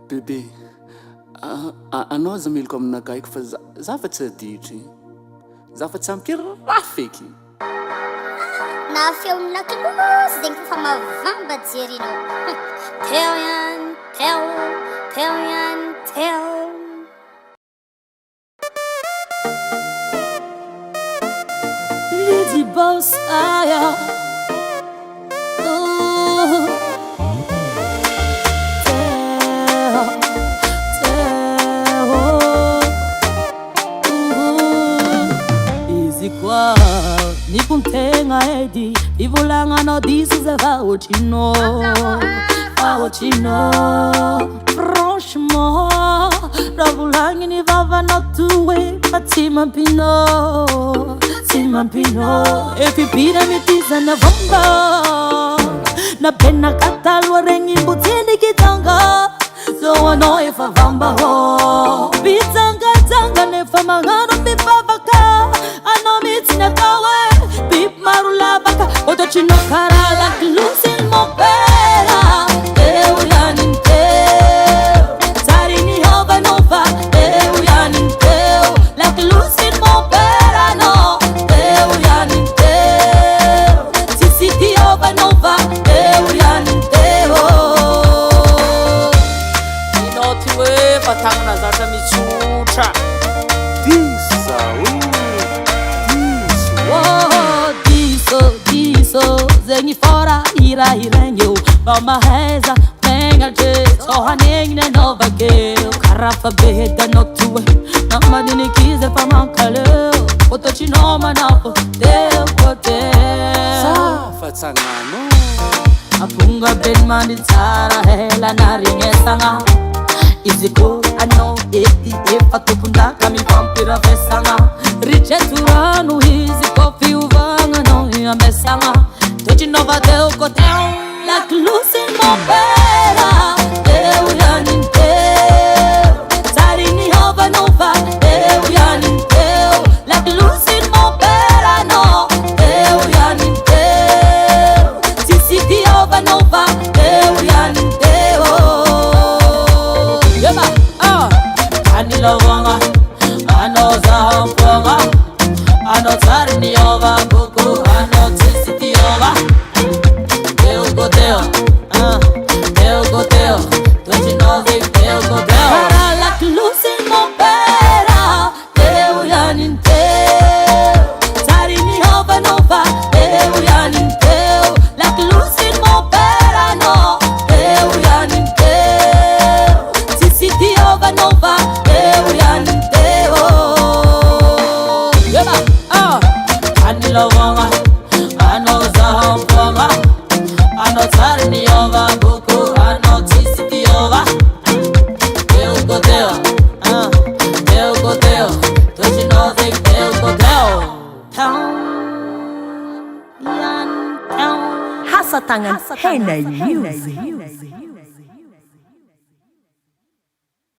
Bebe, anao aza miloko aminakaiko fa za fa tsy aditry. Za fa tsy ampiraha feky. Na feon'ny lakilozy zegny fa mavamba jerinao. Teo ihany, teo ihany, teo. Lady Boss Aya. Ni kuntenga edi ivulanga no disu za vaochino franchement ravulangi ni vava no tuwe fatima pino efi pira mitiza na vamba na pena katalwa rengi mbutini kitanga so ano efa vamba ho bitanga tanga nefa mangano bipavaka ano mitina kawe bip marula baka oto chino karala klusil mopera euyaninteu tarini hova nova euyaninteu la klusil mopera no euyaninteu sisiti hova nova euyaninteu inotiwe patangna zata michutra diso zengi fora irenyo Bama heza menga je sohanengne no vakeo Karafa beheda no tuwe Namadini kize pa mankale Oto chinoma napo deo kote Safa tsangano Apunga ben mandi tsara hela naringe sanga Iziko ano eti efa tupunda kami vampira vesanga Richeturanu hizi kofi uvanga no yamesanga Tochi nova deo koteo Like losing my bera Deo yaninteo Tarini hova nova Deo yaninteo Like losing my bera no Deo yaninteo Sisiti hova nova Deo yaninteo Yema, Anila wanga Ano zamponga Ano tarini hova buku Ano sisiti hova Eu goteo, don't you know they eu goteo Para la luz in mopera, eu yaninteu Tarini hova nova, eu yaninteu La luz in mopera no, eu yaninteu Sisiti hova nova, eu yaninteu Yema, Anila wanga, ano zamponga Ano tarini hova buku, ano sisiti hova Eu goteo, don't you know they eu goteo Hasatangan Henay Music.